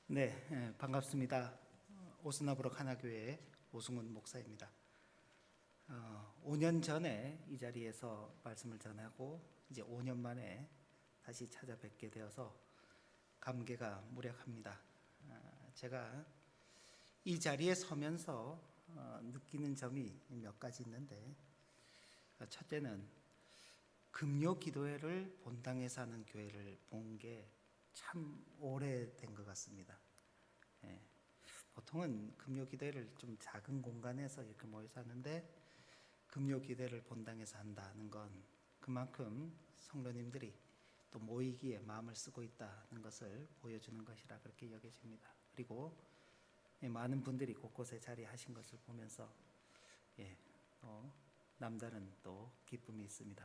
네, 반갑습니다. 오스나브럭 하나교회 오승훈 목사입니다. 5년 전에 이 자리에서 말씀을 전하고 이제 5년 만에 다시 찾아뵙게 되어서 감개가 무량합니다. 제가 이 자리에 서면서 느끼는 점이 몇 가지 있는데, 첫째는 금요 기도회를 본당에서 하는 교회를 본 게 참 오래된 것 같습니다. 보통은 금요 기도회를 좀 작은 공간에서 이렇게 모여서 하는데, 금요 기도회를 본당에서 한다는 건 그만큼 성도님들이 또 모이기에 마음을 쓰고 있다는 것을 보여주는 것이라 그렇게 여겨집니다. 그리고 많은 분들이 곳곳에 자리하신 것을 보면서 남다른 또 기쁨이 있습니다.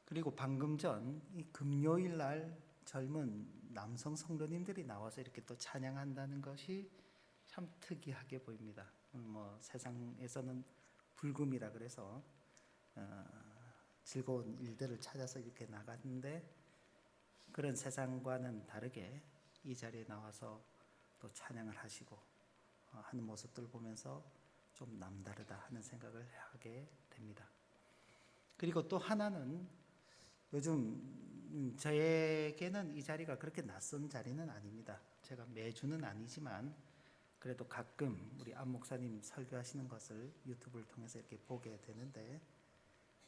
그리고 방금 전 이 금요일 날 젊은 남성 성도님들이 나와서 이렇게 또 찬양한다는 것이 참 특이하게 보입니다. 세상에서는 불금이라 그래서 즐거운 일들을 찾아서 이렇게 나갔는데, 그런 세상과는 다르게 이 자리에 나와서 또 찬양을 하시고 하는 모습들 보면서 좀 남다르다 하는 생각을 하게 됩니다. 그리고 또 하나는, 요즘 저에게는 이 자리가 그렇게 낯선 자리는 아닙니다. 제가 매주는 아니지만 그래도 가끔 우리 안 목사님 설교하시는 것을 유튜브를 통해서 이렇게 보게 되는데,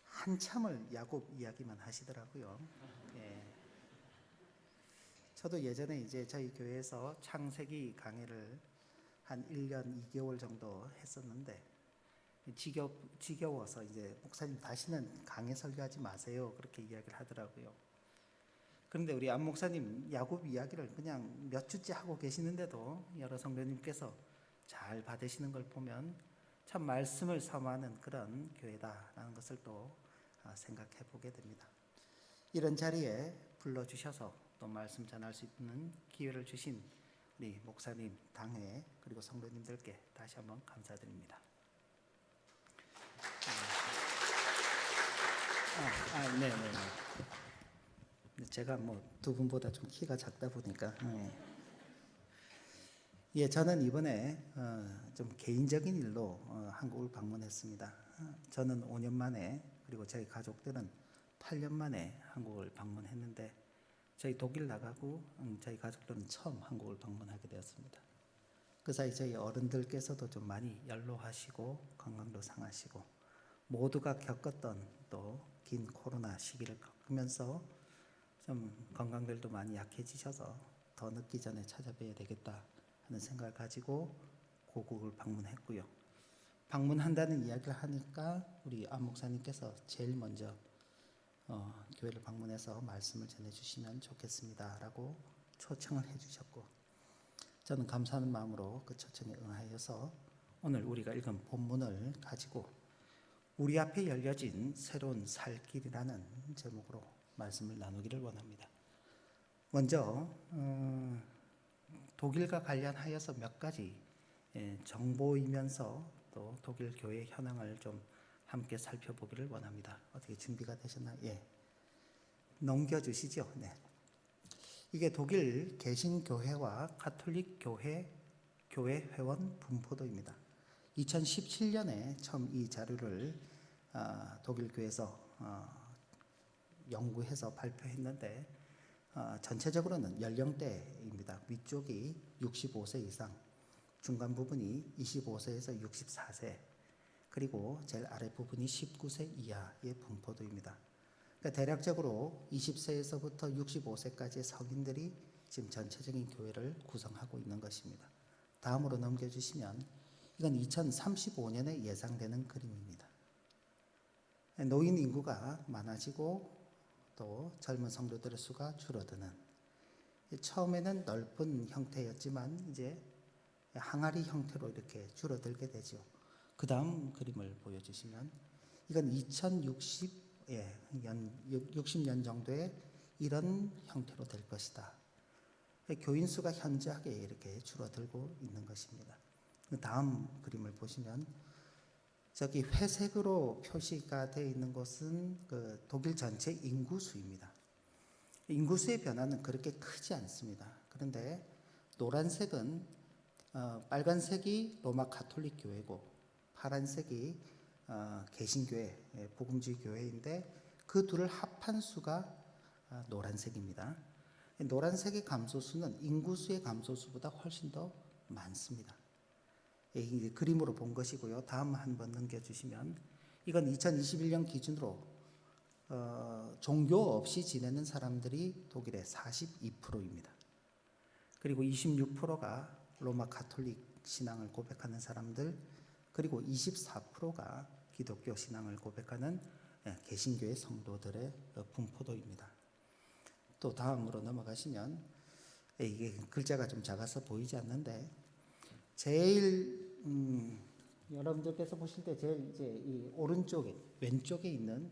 한참을 야곱 이야기만 하시더라고요. 저도 예전에 이제 저희 교회에서 창세기 강의를 한 1년 2개월 정도 했었는데, 지겨워서 이제 목사님 다시는 강의 설교하지 마세요, 그렇게 이야기를 하더라고요. 그런데 우리 안 목사님 야곱 이야기를 그냥 몇 주째 하고 계시는데도 여러 성도님께서 잘 받으시는 걸 보면 참 말씀을 사모하는 그런 교회다라는 것을 또 생각해 보게 됩니다. 이런 자리에 불러주셔서 또 말씀 전할 수 있는 기회를 주신 우리 목사님, 당회, 그리고 성도님들께 다시 한번 감사드립니다. 네네네. 제가 두 분보다 좀 키가 작다 보니까. 저는 이번에 좀 개인적인 일로 한국을 방문했습니다. 저는 5년 만에, 그리고 저희 가족들은 8년 만에 한국을 방문했는데, 저희 독일 나가고 저희 가족들은 처음 한국을 방문하게 되었습니다. 그 사이 저희 어른들께서도 좀 많이 연로하시고 건강도 상하시고 모두가 겪었던 또 긴 코로나 시기를 겪으면서 좀 건강들도 많이 약해지셔서 더 늦기 전에 찾아뵈야 되겠다 하는 생각을 가지고 고국을 방문했고요. 방문한다는 이야기를 하니까 우리 안 목사님께서 제일 먼저 교회를 방문해서 말씀을 전해주시면 좋겠습니다 라고 초청을 해주셨고, 저는 감사하는 마음으로 그 초청에 응하여서 오늘 우리가 읽은 본문을 가지고 우리 앞에 열려진 새로운 살 길이라는 제목으로 말씀을 나누기를 원합니다. 먼저 독일과 관련하여서 몇 가지 정보이면서 또 독일 교회 현황을 좀 함께 살펴보기를 원합니다. 어떻게 준비가 되셨나요? 넘겨주시죠. 네. 이게 독일 개신교회와 가톨릭 교회 회원 분포도입니다. 2017년에 처음 이 자료를 독일 교회에서 연구해서 발표했는데, 전체적으로는 연령대입니다. 위쪽이 65세 이상, 중간 부분이 25세에서 64세, 그리고 제일 아래 부분이 19세 이하의 분포도입니다. 그러니까 대략적으로 20세에서부터 65세까지의 성인들이 지금 전체적인 교회를 구성하고 있는 것입니다. 다음으로 넘겨주시면, 이건 2035년에 예상되는 그림입니다. 노인 인구가 많아지고 또 젊은 성도들의 수가 줄어드는, 처음에는 넓은 형태였지만 이제 항아리 형태로 이렇게 줄어들게 되죠. 그 다음 그림을 보여주시면, 이건 60년 정도의 이런 형태로 될 것이다. 교인 수가 현저하게 이렇게 줄어들고 있는 것입니다. 그 다음 그림을 보시면, 저기 회색으로 표시가 되어 있는 것은 그 독일 전체 인구수입니다. 인구수의 변화는 그렇게 크지 않습니다. 그런데 노란색은 빨간색이 로마 가톨릭 교회고 파란색이 개신교회, 복음주의 교회인데 그 둘을 합한 수가 노란색입니다. 노란색의 감소수는 인구수의 감소수보다 훨씬 더 많습니다. 이 그림으로 본 것이고요. 다음 한번 넘겨주시면 이건 2021년 기준으로 종교 없이 지내는 사람들이 독일의 42%입니다. 그리고 26%가 로마 가톨릭 신앙을 고백하는 사람들, 그리고 24%가 기독교 신앙을 고백하는 개신교의 성도들의 분포도입니다. 또 다음으로 넘어가시면 이게 글자가 좀 작아서 보이지 않는데 제일 여러분들께서 보실 때 제일 이제 이 오른쪽에 왼쪽에 있는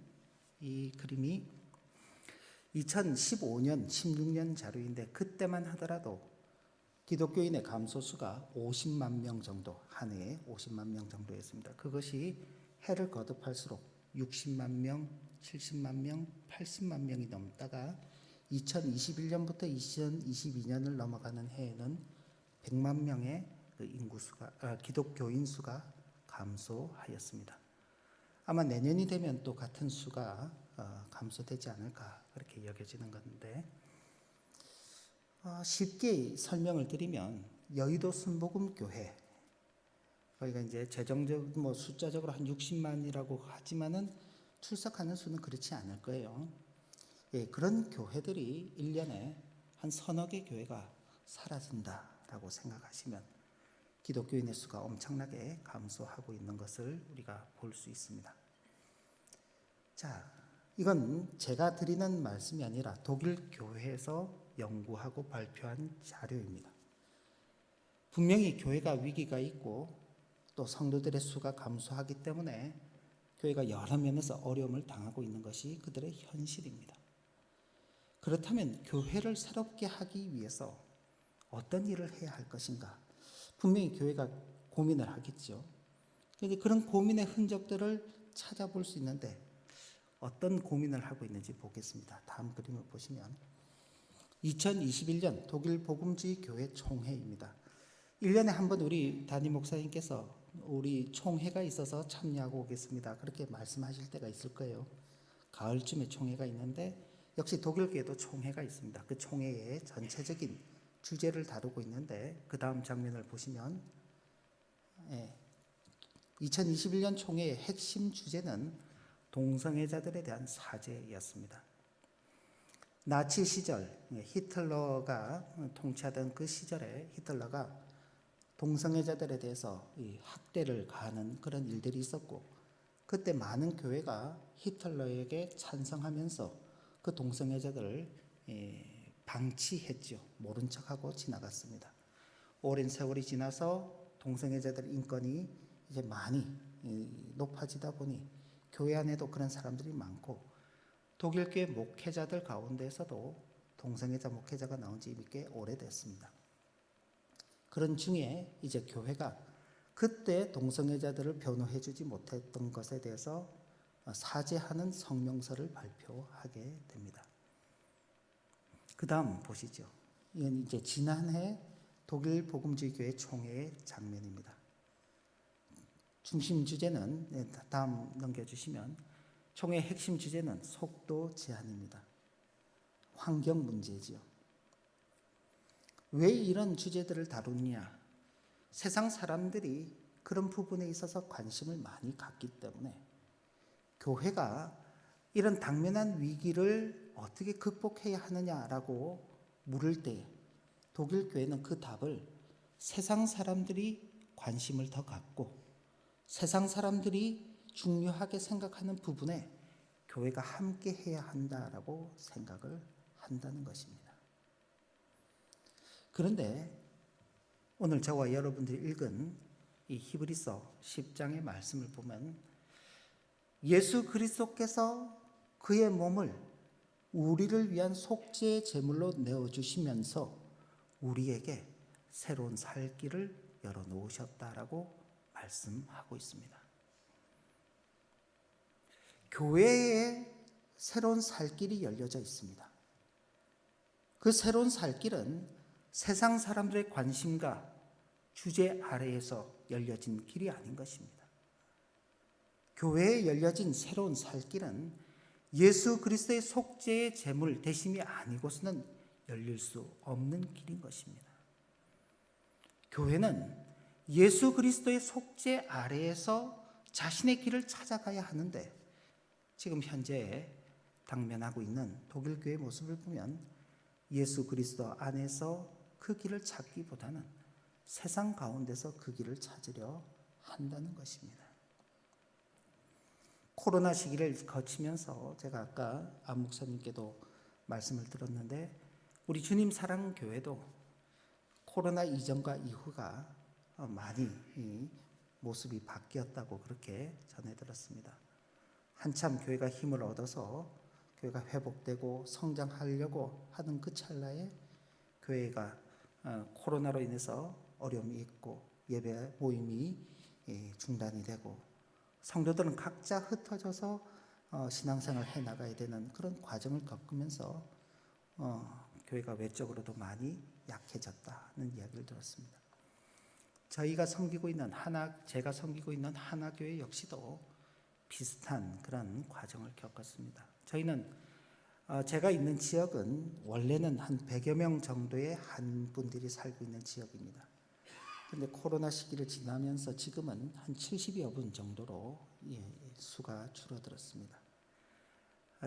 이 그림이 2015년, 16년 자료인데 그때만 하더라도 기독교인의 감소수가 50만 명 정도, 한 해에 50만 명 정도였습니다. 그것이 해를 거듭할수록 60만 명, 70만 명, 80만 명이 넘다가 2021년부터 2022년을 넘어가는 해에는 100만 명의 그 기독교인 수가 감소하였습니다. 아마 내년이 되면 또 같은 수가 감소되지 않을까 그렇게 여겨지는 건데 쉽게 설명을 드리면 여의도 순복음교회 저희가 이제 재정적 숫자적으로 한 60만이라고 하지만은 출석하는 수는 그렇지 않을 거예요. 예, 그런 교회들이 1년에 한 서너 개 교회가 사라진다라고 생각하시면 기독교인의 수가 엄청나게 감소하고 있는 것을 우리가 볼 수 있습니다. 자, 이건 제가 드리는 말씀이 아니라 독일 교회에서 연구하고 발표한 자료입니다. 분명히 교회가 위기가 있고 또 성도들의 수가 감소하기 때문에 교회가 여러 면에서 어려움을 당하고 있는 것이 그들의 현실입니다. 그렇다면 교회를 새롭게 하기 위해서 어떤 일을 해야 할 것인가? 분명히 교회가 고민을 하겠죠. 그런데 그런 고민의 흔적들을 찾아볼 수 있는데 어떤 고민을 하고 있는지 보겠습니다. 다음 그림을 보시면 2021년 독일 복음주의 교회 총회입니다. 1년에 한 번 우리 담임 목사님께서 우리 총회가 있어서 참여하고 오겠습니다. 그렇게 말씀하실 때가 있을 거예요. 가을쯤에 총회가 있는데 역시 독일교회도 총회가 있습니다. 그 총회의 전체적인 주제를 다루고 있는데 그 다음 장면을 보시면 2021년 총회의 핵심 주제는 동성애자들에 대한 사죄였습니다. 나치 시절 히틀러가 통치하던 그 시절에 히틀러가 동성애자들에 대해서 학대를 가하는 그런 일들이 있었고 그때 많은 교회가 히틀러에게 찬성하면서 그 동성애자들을 방치했죠. 모른 척하고 지나갔습니다. 오랜 세월이 지나서 동성애자들 인권이 이제 많이 높아지다 보니 교회 안에도 그런 사람들이 많고 독일교회 목회자들 가운데서도 동성애자 목회자가 나온 지 이미 꽤 오래됐습니다. 그런 중에 이제 교회가 그때 동성애자들을 변호해 주지 못했던 것에 대해서 사죄하는 성명서를 발표하게 됩니다. 그 다음 보시죠. 이건 이제 지난해 독일 복음주의 교회 총회의 장면입니다. 중심 주제는 다음 넘겨주시면 총회의 핵심 주제는 속도 제한입니다. 환경 문제지요. 왜 이런 주제들을 다루느냐? 세상 사람들이 그런 부분에 있어서 관심을 많이 갖기 때문에 교회가 이런 당면한 위기를 어떻게 극복해야 하느냐라고 물을 때 독일 교회는 그 답을 세상 사람들이 관심을 더 갖고 세상 사람들이 중요하게 생각하는 부분에 교회가 함께 해야 한다라고 생각을 한다는 것입니다. 그런데 오늘 저와 여러분들이 읽은 이 히브리서 10장의 말씀을 보면 예수 그리스도께서 그의 몸을 우리를 위한 속죄의 제물로 내어주시면서 우리에게 새로운 살 길을 열어놓으셨다라고 말씀하고 있습니다. 교회에 새로운 살 길이 열려져 있습니다. 그 새로운 살 길은 세상 사람들의 관심과 주제 아래에서 열려진 길이 아닌 것입니다. 교회에 열려진 새로운 살 길은 예수 그리스도의 속죄의 제물 대심이 아니고서는 열릴 수 없는 길인 것입니다. 교회는 예수 그리스도의 속죄 아래에서 자신의 길을 찾아가야 하는데, 지금 현재 당면하고 있는 독일 교회 모습을 보면 예수 그리스도 안에서 그 길을 찾기보다는 세상 가운데서 그 길을 찾으려 한다는 것입니다. 코로나 시기를 거치면서 제가 아까 안 목사님께도 말씀을 들었는데, 우리 주님 사랑 교회도 코로나 이전과 이후가 많이 모습이 바뀌었다고 그렇게 전해 들었습니다. 한참 교회가 힘을 얻어서 교회가 회복되고 성장하려고 하는 그 찰나에 교회가 코로나로 인해서 어려움이 있고 예배 모임이 중단이 되고 성도들은 각자 흩어져서 신앙생활을 해나가야 되는 그런 과정을 겪으면서 교회가 외적으로도 많이 약해졌다는 이야기를 들었습니다. 제가 섬기고 있는 하나교회 역시도 비슷한 그런 과정을 겪었습니다. 저희는 제가 있는 지역은 원래는 한 100여 명 정도의 한 분들이 살고 있는 지역입니다. 그런데 코로나 시기를 지나면서 지금은 한 70여 분 정도로 수가 줄어들었습니다.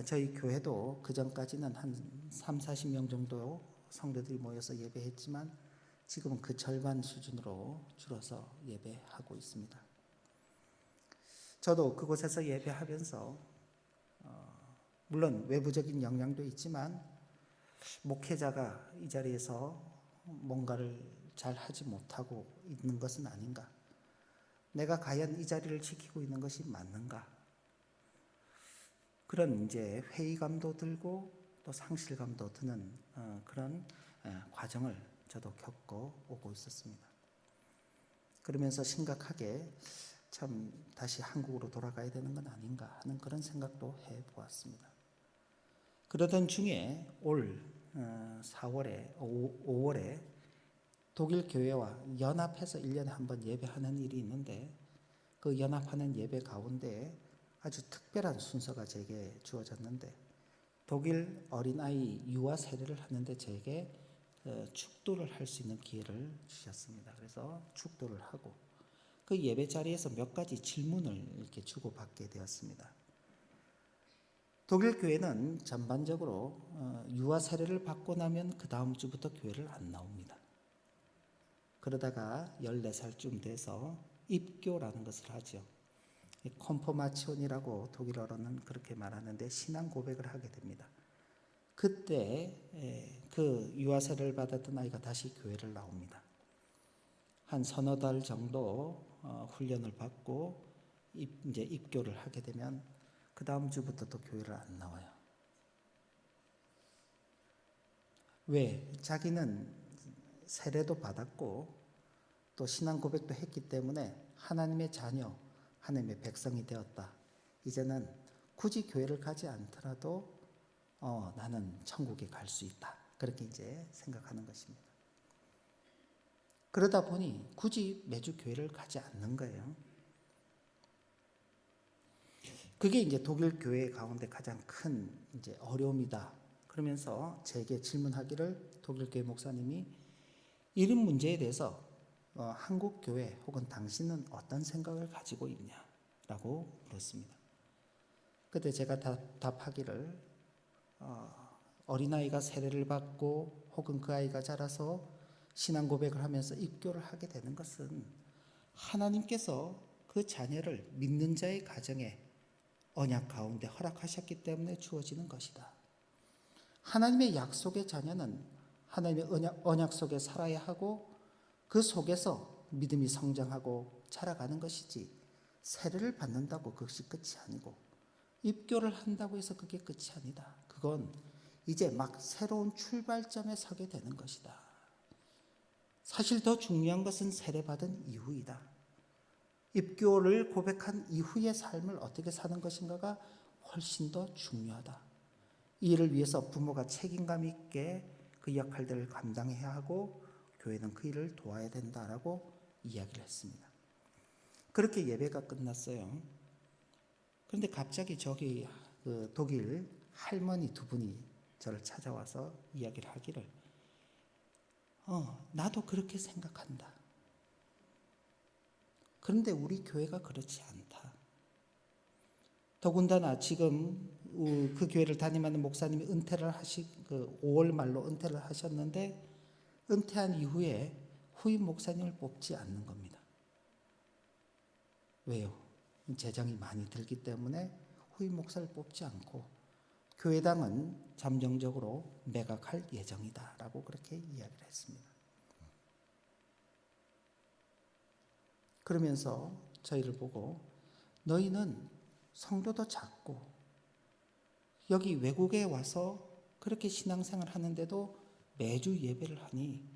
저희 교회도 그전까지는 한 3, 40명 정도 성도들이 모여서 예배했지만 지금은 그 절반 수준으로 줄어서 예배하고 있습니다. 저도 그곳에서 예배하면서 물론 외부적인 영향도 있지만 목회자가 이 자리에서 뭔가를 잘 하지 못하고 있는 것은 아닌가? 내가 과연 이 자리를 지키고 있는 것이 맞는가? 그런 이제 회의감도 들고 또 상실감도 드는 그런 과정을 저도 겪어 오고 있었습니다. 그러면서 심각하게 참 다시 한국으로 돌아가야 되는 건 아닌가 하는 그런 생각도 해보았습니다. 그러던 중에 올 5월에 독일 교회와 연합해서 1년에 한 번 예배하는 일이 있는데, 그 연합하는 예배 가운데 아주 특별한 순서가 제게 주어졌는데, 독일 어린아이 유아 세례를 하는데 제게 축도를 할 수 있는 기회를 주셨습니다. 그래서 축도를 하고 그 예배 자리에서 몇 가지 질문을 이렇게 주고받게 되었습니다. 독일 교회는 전반적으로 유아 세례를 받고 나면 그 다음 주부터 교회를 안 나옵니다. 그러다가 14살쯤 돼서 입교라는 것을 하죠. 콘포마치온이라고 독일어로는 그렇게 말하는데 신앙 고백을 하게 됩니다. 그때 그 유아 세례를 받았던 아이가 다시 교회를 나옵니다. 한 서너 달 정도 훈련을 받고 이제 입교를 하게 되면 그 다음 주부터 또 교회를 안 나와요. 왜? 자기는 세례도 받았고 또 신앙 고백도 했기 때문에 하나님의 자녀, 하나님의 백성이 되었다. 이제는 굳이 교회를 가지 않더라도 나는 천국에 갈 수 있다. 그렇게 이제 생각하는 것입니다. 그러다 보니 굳이 매주 교회를 가지 않는 거예요. 그게 이제 독일 교회 가운데 가장 큰 이제 어려움이다. 그러면서 제게 질문하기를 독일 교회 목사님이 이런 문제에 대해서 한국 교회 혹은 당신은 어떤 생각을 가지고 있냐라고 물었습니다. 그때 제가 답하기를 어린아이가 세례를 받고 혹은 그 아이가 자라서 신앙 고백을 하면서 입교를 하게 되는 것은 하나님께서 그 자녀를 믿는 자의 가정에 언약 가운데 허락하셨기 때문에 주어지는 것이다. 하나님의 약속의 자녀는 하나님의 언약 속에 살아야 하고 그 속에서 믿음이 성장하고 자라가는 것이지, 세례를 받는다고 그것이 끝이 아니고 입교를 한다고 해서 그게 끝이 아니다. 그건 이제 막 새로운 출발점에 서게 되는 것이다. 사실 더 중요한 것은 세례받은 이후이다. 입교를 고백한 이후의 삶을 어떻게 사는 것인가가 훨씬 더 중요하다. 이 일을 위해서 부모가 책임감 있게 그 그 역할들을 감당해야 하고 교회는 그 일을 도와야 된다라고 이야기를 했습니다. 그렇게 예배가 끝났어요. 그런데 갑자기 저기 그 독일 할머니 두 분이 저를 찾아와서 이야기를 하기를 나도 그렇게 생각한다. 그런데 우리 교회가 그렇지 않다. 더군다나 지금 그 교회를 담임하는 목사님이 은퇴를 5월 말로 은퇴를 하셨는데 은퇴한 이후에 후임 목사님을 뽑지 않는 겁니다. 왜요? 재정이 많이 들기 때문에 후임 목사를 뽑지 않고 교회당은 잠정적으로 매각할 예정이다라고 그렇게 이야기를 했습니다. 그러면서 저희를 보고 너희는 성도도 작고 여기 외국에 와서 그렇게 신앙생활 하는데도 매주 예배를 하니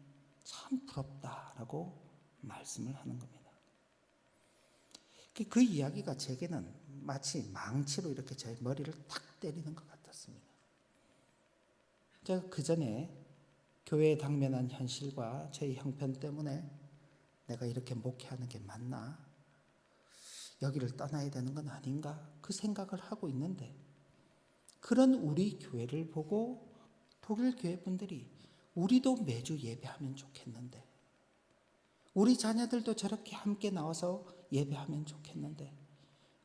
참 부럽다라고 말씀을 하는 겁니다. 그 이야기가 제게는 마치 망치로 이렇게 제 머리를 탁 때리는 것 같았습니다. 제가 그 전에 교회에 당면한 현실과 제 형편 때문에 내가 이렇게 목회하는 게 맞나? 여기를 떠나야 되는 건 아닌가? 그 생각을 하고 있는데 그런 우리 교회를 보고 독일 교회 분들이 우리도 매주 예배하면 좋겠는데 우리 자녀들도 저렇게 함께 나와서 예배하면 좋겠는데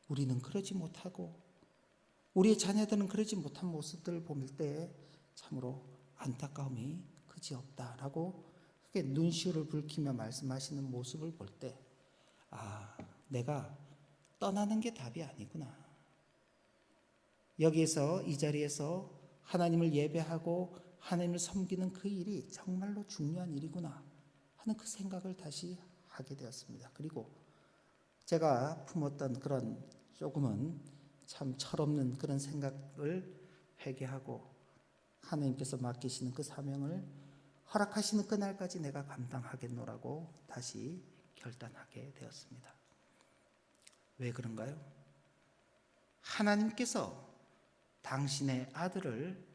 우리는 그러지 못하고 우리의 자녀들은 그러지 못한 모습들을 볼 때 참으로 안타까움이 그지없다라고 그렇게 눈시울을 붉히며 말씀하시는 모습을 볼 때 내가 떠나는 게 답이 아니구나. 여기에서 이 자리에서 하나님을 예배하고 하나님을 섬기는 그 일이 정말로 중요한 일이구나 하는 그 생각을 다시 하게 되었습니다. 그리고 제가 품었던 그런 조금은 참 철없는 그런 생각을 회개하고 하나님께서 맡기시는 그 사명을 허락하시는 그날까지 내가 감당하겠노라고 다시 결단하게 되었습니다. 왜 그런가요? 하나님께서 당신의 아들을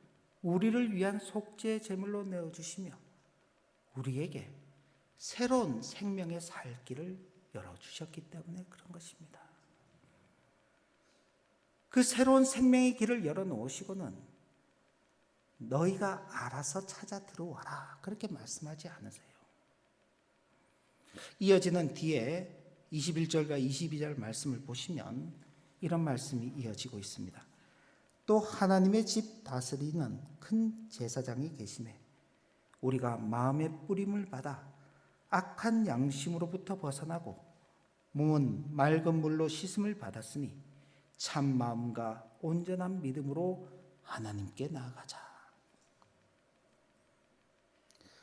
우리를 위한 속죄 제물로 내어주시며 우리에게 새로운 생명의 살 길을 열어주셨기 때문에 그런 것입니다. 그 새로운 생명의 길을 열어놓으시고는 너희가 알아서 찾아 들어와라 그렇게 말씀하지 않으세요. 이어지는 뒤에 21절과 22절 말씀을 보시면 이런 말씀이 이어지고 있습니다. 또 하나님의 집 다스리는 큰 제사장이 계시매 우리가 마음의 뿌림을 받아 악한 양심으로부터 벗어나고 몸은 맑은 물로 씻음을 받았으니 참 마음과 온전한 믿음으로 하나님께 나아가자.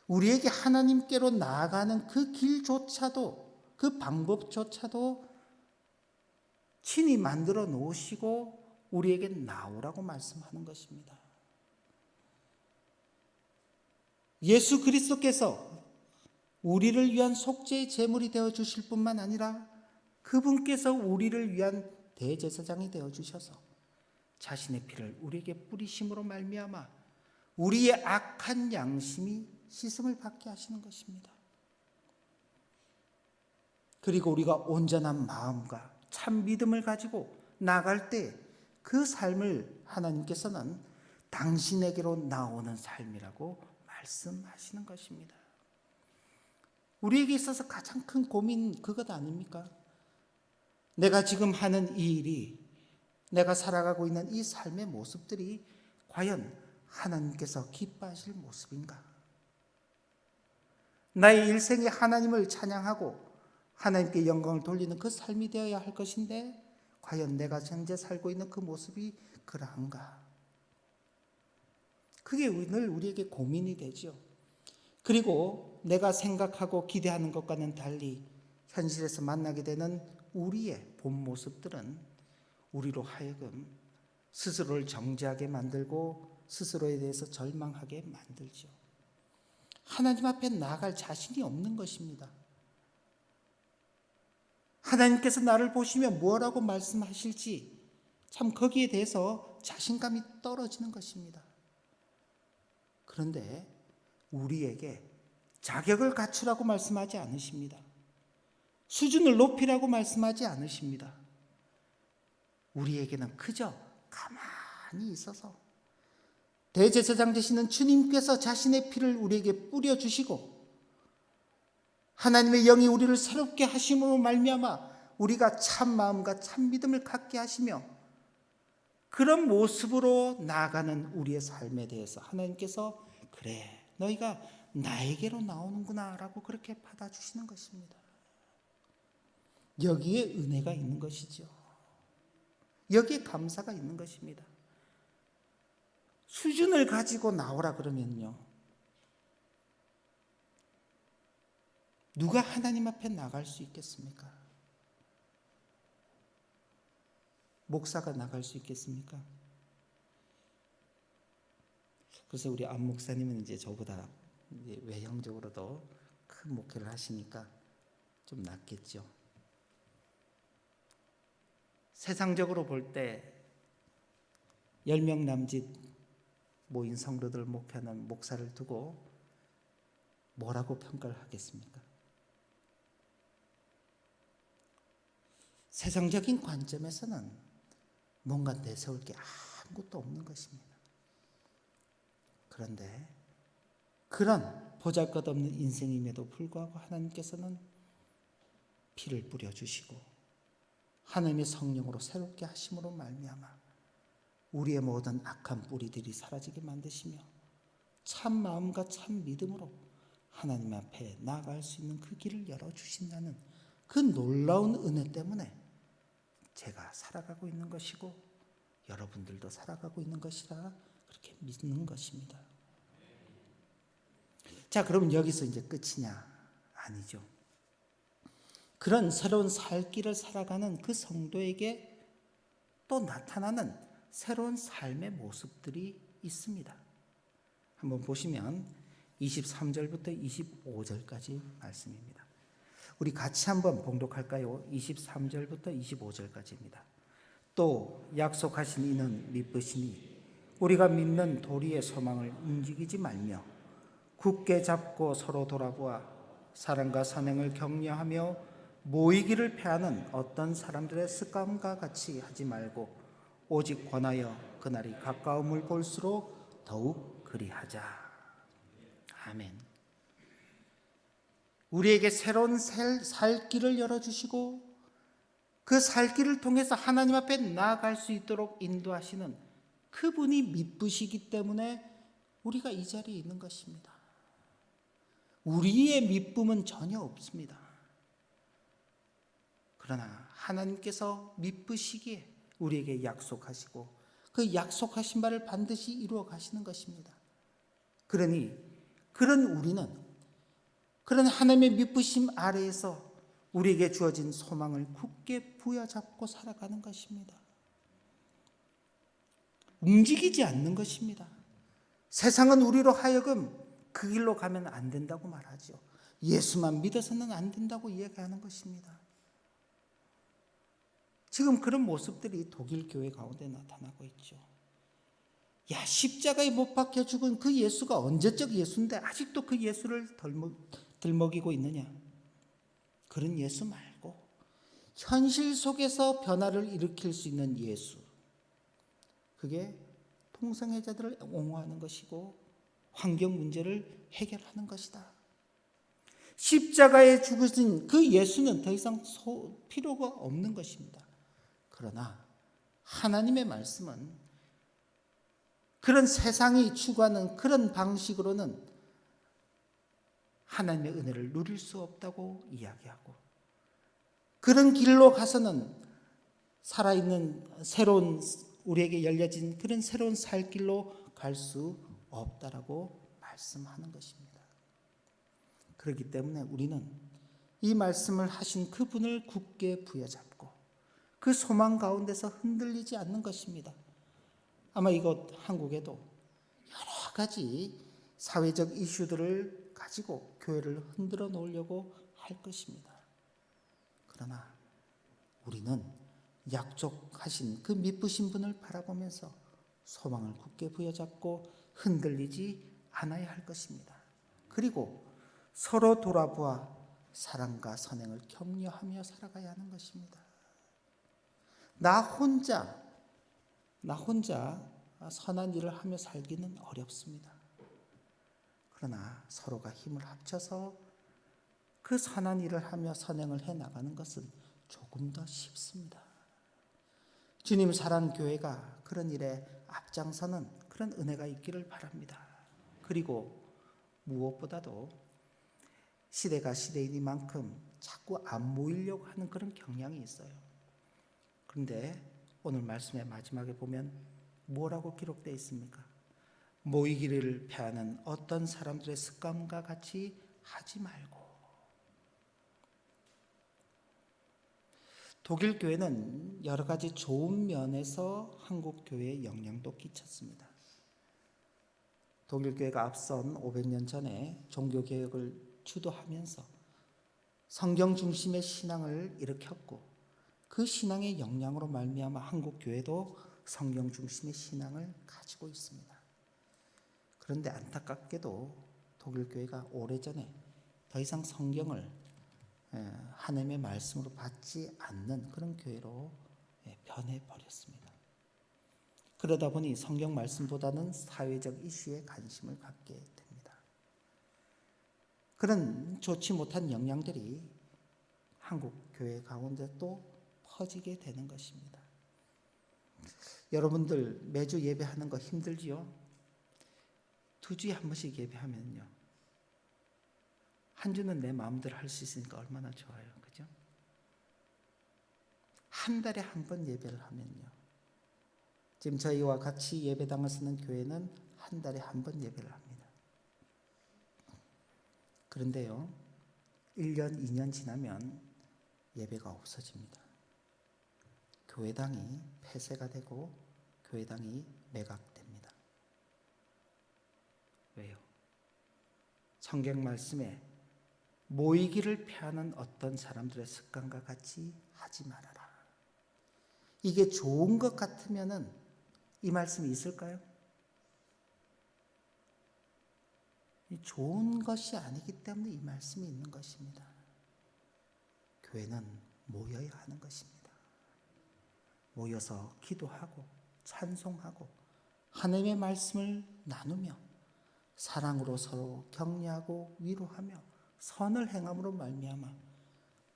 우리에게 하나님께로 나아가는 그 길조차도 그 방법조차도 친히 만들어 놓으시고 우리에게 나오라고 말씀하는 것입니다. 예수 그리스도께서 우리를 위한 속죄의 제물이 되어 주실 뿐만 아니라 그분께서 우리를 위한 대제사장이 되어 주셔서 자신의 피를 우리에게 뿌리심으로 말미암아 우리의 악한 양심이 씻음을 받게 하시는 것입니다. 그리고 우리가 온전한 마음과 참 믿음을 가지고 나갈 때 그 삶을 하나님께서는 당신에게로 나오는 삶이라고 말씀하시는 것입니다. 우리에게 있어서 가장 큰 고민 그것 아닙니까? 내가 지금 하는 이 일이 내가 살아가고 있는 이 삶의 모습들이 과연 하나님께서 기뻐하실 모습인가? 나의 일생에 하나님을 찬양하고 하나님께 영광을 돌리는 그 삶이 되어야 할 것인데 과연 내가 현재 살고 있는 그 모습이 그러한가? 그게 늘 우리에게 고민이 되죠. 그리고 내가 생각하고 기대하는 것과는 달리 현실에서 만나게 되는 우리의 본 모습들은 우리로 하여금 스스로를 정죄하게 만들고 스스로에 대해서 절망하게 만들죠. 하나님 앞에 나아갈 자신이 없는 것입니다. 하나님께서 나를 보시면 뭐라고 말씀하실지 참 거기에 대해서 자신감이 떨어지는 것입니다. 그런데 우리에게 자격을 갖추라고 말씀하지 않으십니다. 수준을 높이라고 말씀하지 않으십니다. 우리에게는 그저 가만히 있어서 대제사장 되시는 주님께서 자신의 피를 우리에게 뿌려주시고 하나님의 영이 우리를 새롭게 하심으로 말미암아 우리가 참 마음과 참 믿음을 갖게 하시며 그런 모습으로 나아가는 우리의 삶에 대해서 하나님께서 그래 너희가 나에게로 나오는구나 라고 그렇게 받아주시는 것입니다. 여기에 은혜가 있는 것이죠. 여기에 감사가 있는 것입니다. 수준을 가지고 나오라 그러면요, 누가 하나님 앞에 나갈 수 있겠습니까? 목사가 나갈 수 있겠습니까? 그래서 우리 안 목사님은 이제 저보다 이제 외형적으로도 큰 목회를 하시니까 좀 낫겠죠. 세상적으로 볼 때 10명 남짓 모인 성도들 목회하는 목사를 두고 뭐라고 평가를 하겠습니까? 세상적인 관점에서는 뭔가 내세울 게 아무것도 없는 것입니다. 그런데 그런 보잘것없는 인생임에도 불구하고 하나님께서는 피를 뿌려주시고 하나님의 성령으로 새롭게 하심으로 말미암아 우리의 모든 악한 뿌리들이 사라지게 만드시며 참 마음과 참 믿음으로 하나님 앞에 나아갈 수 있는 그 길을 열어주신다는 그 놀라운 은혜 때문에 제가 살아가고 있는 것이고 여러분들도 살아가고 있는 것이라 그렇게 믿는 것입니다. 자, 그러면 여기서 이제 끝이냐? 아니죠. 그런 새로운 살 길을 살아가는 그 성도에게 또 나타나는 새로운 삶의 모습들이 있습니다. 한번 보시면 23절부터 25절까지 말씀입니다. 우리 같이 한번 봉독할까요? 23절부터 25절까지입니다. 또 약속하신 이는 미쁘시니 우리가 믿는 도리의 소망을 움직이지 말며 굳게 잡고 서로 돌아보아 사랑과 선행을 격려하며 모이기를 패하는 어떤 사람들의 습관과 같이 하지 말고 오직 권하여 그날이 가까움을 볼수록 더욱 그리하자. 아멘. 우리에게 새로운 살 길을 열어주시고 그 살 길을 통해서 하나님 앞에 나아갈 수 있도록 인도하시는 그분이 미쁘시기 때문에 우리가 이 자리에 있는 것입니다. 우리의 미쁨은 전혀 없습니다. 그러나 하나님께서 미쁘시기에 우리에게 약속하시고 그 약속하신 바를 반드시 이루어 가시는 것입니다. 그러니 그런 우리는 그런 하나님의 미쁘심 아래에서 우리에게 주어진 소망을 굳게 부여잡고 살아가는 것입니다. 움직이지 않는 것입니다. 세상은 우리로 하여금 그 길로 가면 안 된다고 말하죠. 예수만 믿어서는 안 된다고 이야기하는 것입니다. 지금 그런 모습들이 독일 교회 가운데 나타나고 있죠. 야, 십자가에 못 박혀 죽은 그 예수가 언제적 예수인데 아직도 그 예수를 들먹이고 있느냐? 그런 예수 말고 현실 속에서 변화를 일으킬 수 있는 예수, 그게 동성애자들을 옹호하는 것이고 환경 문제를 해결하는 것이다. 십자가에 죽으신 그 예수는 더 이상 필요가 없는 것입니다. 그러나 하나님의 말씀은 그런 세상이 추구하는 그런 방식으로는 하나님의 은혜를 누릴 수 없다고 이야기하고 그런 길로 가서는 살아있는 새로운 우리에게 열려진 그런 새로운 살 길로 갈 수 없다라고 말씀하는 것입니다. 그렇기 때문에 우리는 이 말씀을 하신 그분을 굳게 부여잡고 그 소망 가운데서 흔들리지 않는 것입니다. 아마 이곳 한국에도 여러 가지 사회적 이슈들을 가지고 교회를 흔들어 놓으려고 할 것입니다. 그러나 우리는 약속하신 그 미쁘신 분을 바라보면서 소망을 굳게 부여잡고 흔들리지 않아야 할 것입니다. 그리고 서로 돌아보아 사랑과 선행을 격려하며 살아가야 하는 것입니다. 나 혼자 선한 일을 하며 살기는 어렵습니다. 그러나 서로가 힘을 합쳐서 그 선한 일을 하며 선행을 해 나가는 것은 조금 더 쉽습니다. 주님 사랑교회가 그런 일에 앞장서는 그런 은혜가 있기를 바랍니다. 그리고 무엇보다도 시대가 시대이니만큼 자꾸 안 모이려고 하는 그런 경향이 있어요. 그런데 오늘 말씀의 마지막에 보면 뭐라고 기록되어 있습니까? 모이기를 패하는 어떤 사람들의 습관과 같이 하지 말고. 독일 교회는 여러 가지 좋은 면에서 한국 교회에 영향도 끼쳤습니다. 독일 교회가 앞선 500년 전에 종교 개혁을 주도하면서 성경 중심의 신앙을 일으켰고, 그 신앙의 영향으로 말미암아 한국 교회도 성경 중심의 신앙을 가지고 있습니다. 그런데 안타깝게도 독일 교회가 오래전에 더 이상 성경을 하나님의 말씀으로 받지 않는 그런 교회로 변해버렸습니다. 그러다 보니 성경 말씀보다는 사회적 이슈에 관심을 갖게 됩니다. 그런 좋지 못한 영향들이 한국 교회 가운데 또 퍼지게 되는 것입니다. 여러분들 매주 예배하는 거 힘들지요? 2주에 한 번씩 예배하면요, 한 주는 내 마음대로 할 수 있으니까 얼마나 좋아요. 그죠? 한 달에 한 번 예배를 하면요, 지금 저희와 같이 예배당을 쓰는 교회는 한 달에 한 번 예배를 합니다. 그런데요, 1년, 2년 지나면 예배가 없어집니다. 교회당이 폐쇄가 되고 교회당이 매각됩니다. 왜요? 성경 말씀에 모이기를 피하는 어떤 사람들의 습관과 같이 하지 말아라. 이게 좋은 것 같으면은 이 말씀이 있을까요? 좋은 것이 아니기 때문에 이 말씀이 있는 것입니다. 교회는 모여야 하는 것입니다. 모여서 기도하고 찬송하고 하나님의 말씀을 나누며 사랑으로 서로 격려하고 위로하며 선을 행함으로 말미암아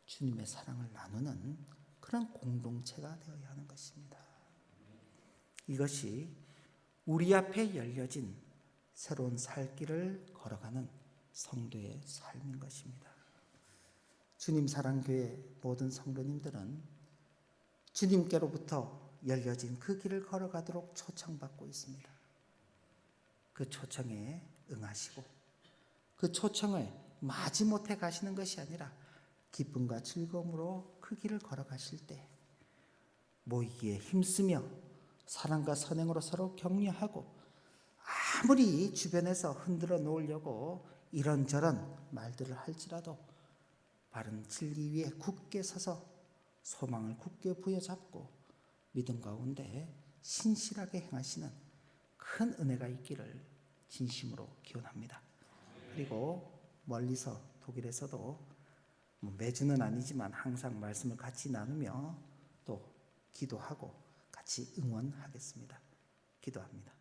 주님의 사랑을 나누는 그런 공동체가 되어야 하는 것입니다. 이것이 우리 앞에 열려진 새로운 살 길을 걸어가는 성도의 삶인 것입니다. 주님 사랑교회 모든 성도님들은 주님께로부터 열려진 그 길을 걸어가도록 초청받고 있습니다. 그 초청에 응하시고 그 초청을 마지못해 가시는 것이 아니라 기쁨과 즐거움으로 그 길을 걸어가실 때 모이기에 힘쓰며 사랑과 선행으로 서로 격려하고, 아무리 주변에서 흔들어 놓으려고 이런저런 말들을 할지라도 바른 진리 위에 굳게 서서 소망을 굳게 부여잡고 믿음 가운데 신실하게 행하시는 큰 은혜가 있기를 진심으로 기원합니다. 그리고 멀리서 독일에서도 매주는 아니지만 항상 말씀을 같이 나누며 또 기도하고 같이 응원하겠습니다. 기도합니다.